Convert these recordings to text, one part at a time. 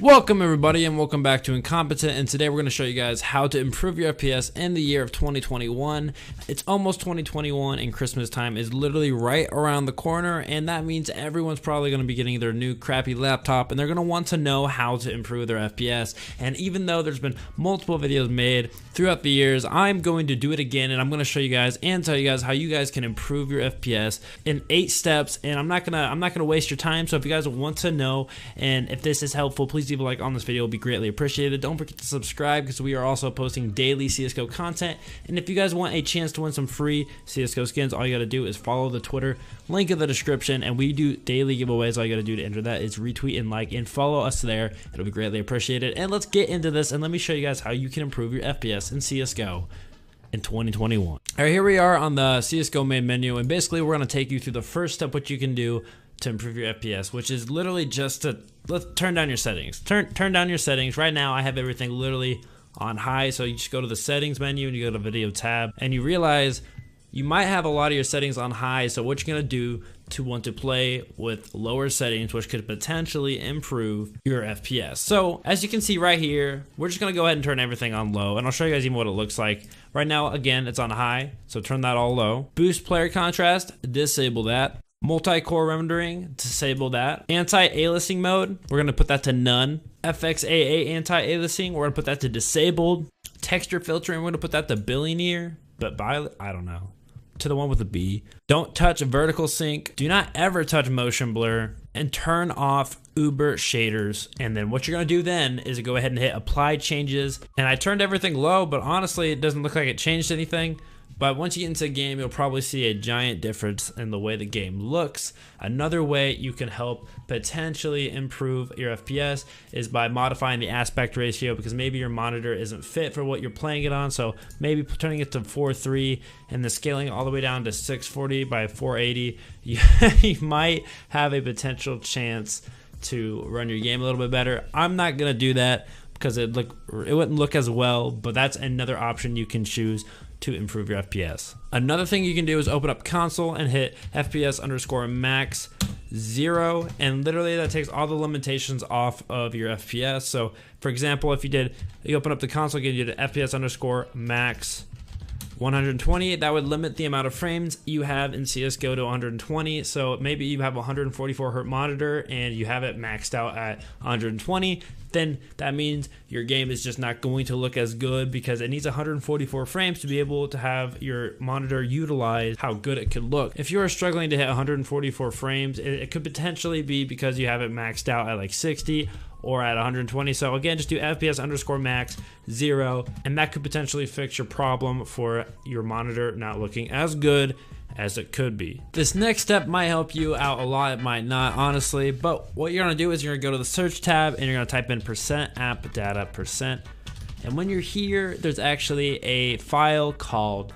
Welcome everybody and welcome back to Incompetent, and today we're going to show you guys how to improve your FPS in the year of 2021. It's almost 2021 and Christmas time is literally right around the corner, and that means everyone's probably going to be getting their new crappy laptop and they're going to want to know how to improve their FPS. And even though there's been multiple videos made throughout the years, I'm going to do it again and I'm going to show you guys and tell you guys how you guys can improve your FPS in 8 steps. And I'm not gonna waste your time, so if you guys want to know and if this is helpful, please leave a like on this video. It will be greatly appreciated. Don't forget to subscribe because we are also posting daily CSGO content. And if you guys want a chance to win some free CSGO skins, all you got to do is follow the Twitter link in the description, and we do daily giveaways. All you got to do to enter that is retweet and like and follow us there. It'll be greatly appreciated. And let's get into this and let me show you guys how you can improve your FPS in CSGO in 2021. All right, here we are on the CSGO main menu, and basically we're going to take you through the first step what you can do to improve your FPS, which is literally just to turn down your settings. Turn down your settings. Right now I have everything literally on high, so you just go to the settings menu and you go to video tab, and you realize you might have a lot of your settings on high. So what you're gonna do to want to play with lower settings, which could potentially improve your FPS. So as you can see right here, we're just gonna go ahead and turn everything on low, and I'll show you guys even what it looks like. Right now, again, it's on high, so turn that all low. Boost player contrast, disable that. Multi-core rendering, disable that. Anti-aliasing mode, we're gonna put that to none. FXAA anti-aliasing, we're gonna put that to disabled. Texture filtering, we're gonna put that to billionaire, but by, I don't know, to the one with a B. Don't touch vertical sync. Do not ever touch motion blur, and turn off Uber shaders. And then what you're gonna do then is go ahead and hit apply changes. And I turned everything low, but honestly, it doesn't look like it changed anything. But once you get into the game, you'll probably see a giant difference in the way the game looks. Another way you can help potentially improve your FPS is by modifying the aspect ratio, because maybe your monitor isn't fit for what you're playing it on. So maybe turning it to 4:3 and then scaling all the way down to 640 by 480, you might have a potential chance to run your game a little bit better. I'm not gonna do that because it wouldn't look as well, but that's another option you can choose to improve your FPS. Another thing you can do is open up console and hit FPS_max 0, and literally that takes all the limitations off of your FPS. So for example, if you open up the console again, you did FPS_max 120, that would limit the amount of frames you have in CSGO to 120. So maybe you have a 144 Hz monitor and you have it maxed out at 120, then that means your game is just not going to look as good because it needs 144 frames to be able to have your monitor utilize how good it could look. If you are struggling to hit 144 frames, it could potentially be because you have it maxed out at like 60 or at 120. So again, just do FPS_max 0, and that could potentially fix your problem for your monitor not looking as good as it could be. This next step might help you out a lot, it might not, honestly, but what you're gonna do is you're gonna go to the search tab and you're gonna type in %appdata%, and when you're here, there's actually a file called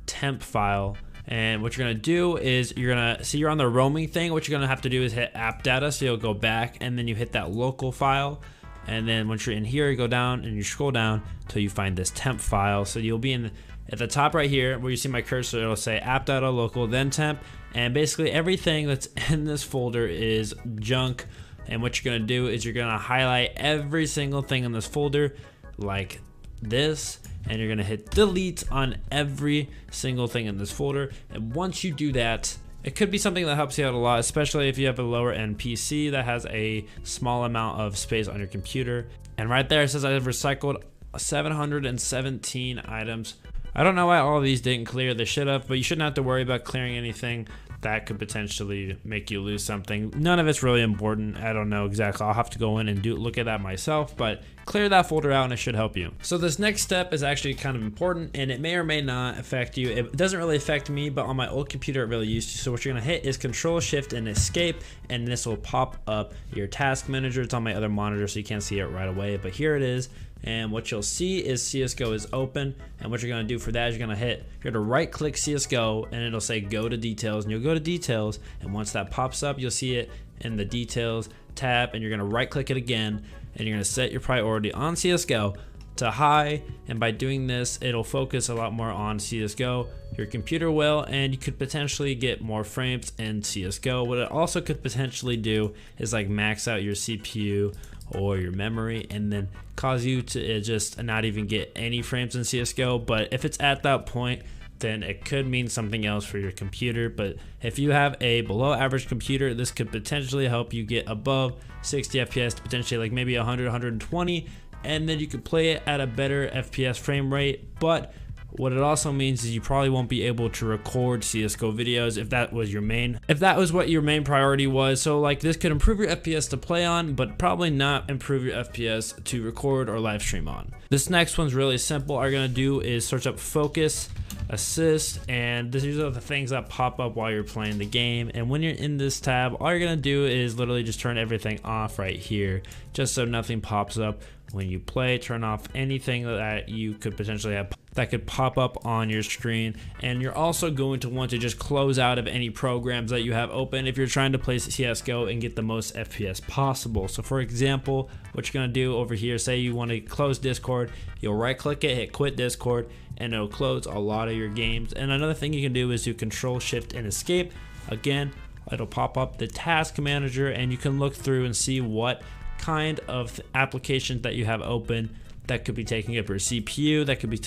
temp file. And what you're gonna do is you're gonna see you're on the roaming thing. What you're gonna have to do is hit app data, so you'll go back and then you hit that local file. And then once you're in here, you go down and you scroll down till you find this temp file. So you'll be at the top right here where you see my cursor, it'll say app data local, then temp. And basically everything that's in this folder is junk. And what you're gonna do is you're gonna highlight every single thing in this folder like this, and you're gonna hit delete on every single thing in this folder. And once you do that, it could be something that helps you out a lot, especially if you have a lower end PC that has a small amount of space on your computer. And right there it says I've recycled 717 items. I don't know why all of these didn't clear. They should have, but you shouldn't have to worry about clearing anything that could potentially make you lose something. None of it's really important. I don't know exactly. I'll have to go in and look at that myself, but clear that folder out and it should help you. So this next step is actually kind of important, and it may or may not affect you. It doesn't really affect me, but on my old computer it really used to. So what you're gonna hit is Control Shift and Escape, and this will pop up your task manager. It's on my other monitor, so you can't see it right away, but here it is. And what you'll see is CSGO is open, and what you're gonna do for that is you're gonna right click CSGO and it'll say go to details, and you'll go to details, and once that pops up you'll see it in the details tab, and you're gonna right click it again, and you're gonna set your priority on CSGO to high, and by doing this it'll focus a lot more on CSGO. Your computer will, and you could potentially get more frames in CSGO. What it also could potentially do is like max out your CPU or your memory, and then cause you to just not even get any frames in CSGO. But if it's at that point, then it could mean something else for your computer. But if you have a below average computer, this could potentially help you get above 60 FPS to potentially like maybe 100, 120, and then you could play it at a better FPS frame rate. But what it also means is you probably won't be able to record CSGO videos if that was what your main priority was. So like this could improve your FPS to play on, but probably not improve your FPS to record or live stream on. This next one's really simple. All you're gonna do is search up focus, assist, and these are the things that pop up while you're playing the game. And when you're in this tab, all you're gonna do is literally just turn everything off right here, just so nothing pops up when you play. Turn off anything that you could potentially have that could pop up on your screen. And you're also going to want to just close out of any programs that you have open if you're trying to play CSGO and get the most FPS possible. So for example, what you're gonna do over here, say you want to close Discord, you'll right click it, hit quit Discord, and it'll close a lot of your games. And another thing you can do is do Control Shift and Escape. Again, it'll pop up the task manager, and you can look through and see what kind of applications that you have open that could be taking up your CPU, that could be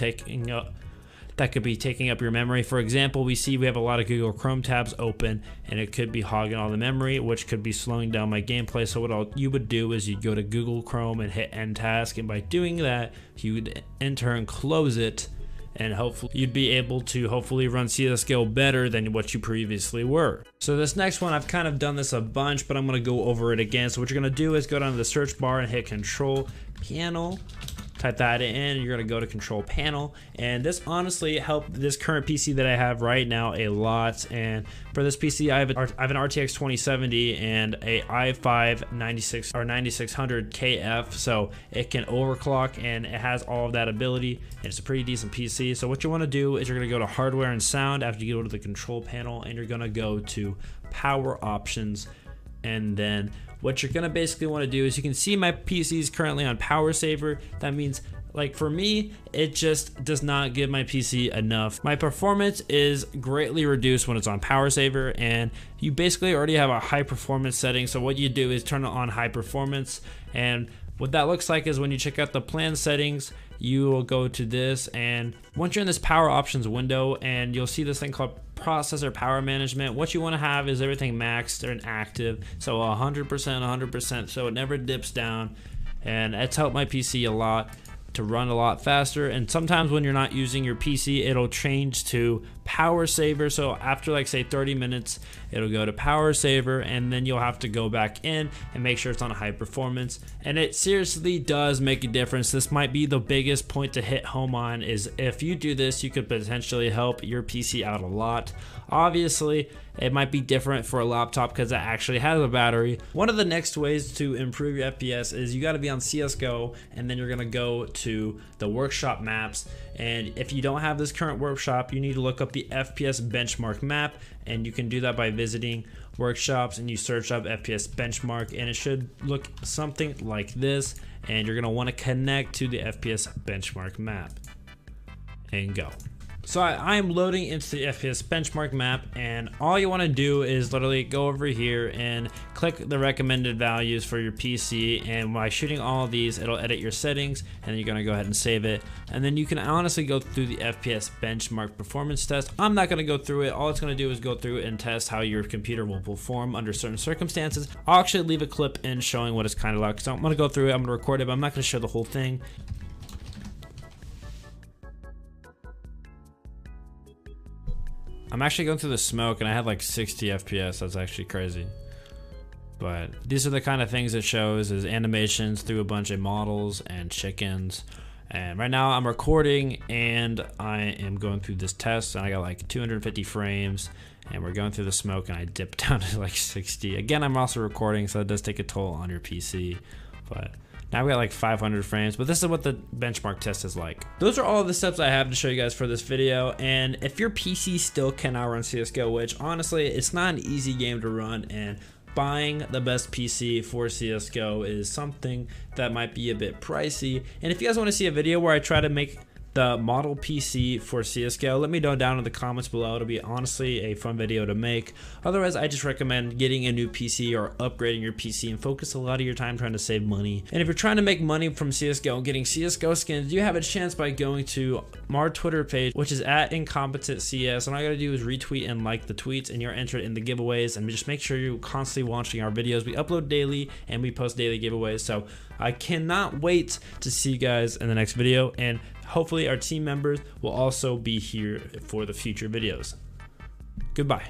taking up your memory. For example, we have a lot of Google Chrome tabs open, and it could be hogging all the memory, which could be slowing down my gameplay. So what you would do is you'd go to Google Chrome and hit end task, and by doing that, you would in turn close it, and hopefully you'd be able to run CSGO better than what you previously were. So this next one, I've kind of done this a bunch, but I'm gonna go over it again. So what you're gonna do is go down to the search bar and hit Control Panel. Type that in, and you're gonna go to Control Panel, and this honestly helped this current PC that I have right now a lot. And for this PC, I have an RTX 2070 and a i5 9600 KF, so it can overclock and it has all of that ability, and it's a pretty decent PC. So what you want to do is you're gonna go to Hardware and Sound after you go to the Control Panel, and you're gonna go to Power Options. And then what you're gonna basically want to do is, you can see my PC is currently on power saver. That means, like for me, it just does not give my PC enough. My performance is greatly reduced when it's on power saver, and you basically already have a high performance setting. So what you do is turn it on high performance, and what that looks like is when you check out the plan settings, you will go to this, and once you're in this power options window, and you'll see this thing called processor power management. What you want to have is everything maxed and active, so 100%, so it never dips down, and it's helped my PC a lot to run a lot faster. And sometimes when you're not using your PC, it'll change to power saver. So after like say 30 minutes, it'll go to power saver, and then you'll have to go back in and make sure it's on high performance. And it seriously does make a difference. This might be the biggest point to hit home on, is if you do this, you could potentially help your PC out a lot. Obviously, it might be different for a laptop because it actually has a battery. One of the next ways to improve your FPS is you got to be on CSGO, and then you're going to go to the workshop maps. And if you don't have this current workshop, you need to look up the FPS benchmark map, and you can do that by visiting workshops, and you search up FPS benchmark, and it should look something like this. And you're going to want to connect to the FPS benchmark map and go. So I am loading into the FPS benchmark map, and all you want to do is literally go over here and click the recommended values for your PC, and by shooting all of these, it'll edit your settings, and then you're going to go ahead and save it. And then you can honestly go through the FPS benchmark performance test. I'm not going to go through it. All it's going to do is go through and test how your computer will perform under certain circumstances. I'll actually leave a clip in showing what it's kind of like. So I'm going to go through it, I'm going to record it, but I'm not going to show the whole thing. I'm actually going through the smoke, and I have like 60 FPS. That's actually crazy. But these are the kind of things it shows, is animations through a bunch of models and chickens. And right now I'm recording, and I am going through this test, and I got like 250 frames, and we're going through the smoke, and I dipped down to like 60. Again, I'm also recording, so it does take a toll on your PC. But now we got like 500 frames, but this is what the benchmark test is like. Those are all the steps I have to show you guys for this video. And if your PC still cannot run CSGO, which honestly, it's not an easy game to run, and buying the best PC for CSGO is something that might be a bit pricey. And if you guys want to see a video where I try to make the model PC for CSGO, let me know down in the comments below. It'll be honestly a fun video to make. Otherwise, I just recommend getting a new PC or upgrading your PC and focus a lot of your time trying to save money. And if you're trying to make money from CSGO and getting CSGO skins, you have a chance by going to our Twitter page, which is at INCOMPETENTCS. And all you gotta do is retweet and like the tweets, and you're entered in the giveaways. And just make sure you're constantly watching our videos. We upload daily and we post daily giveaways. So I cannot wait to see you guys in the next video, and hopefully our team members will also be here for the future videos. Goodbye.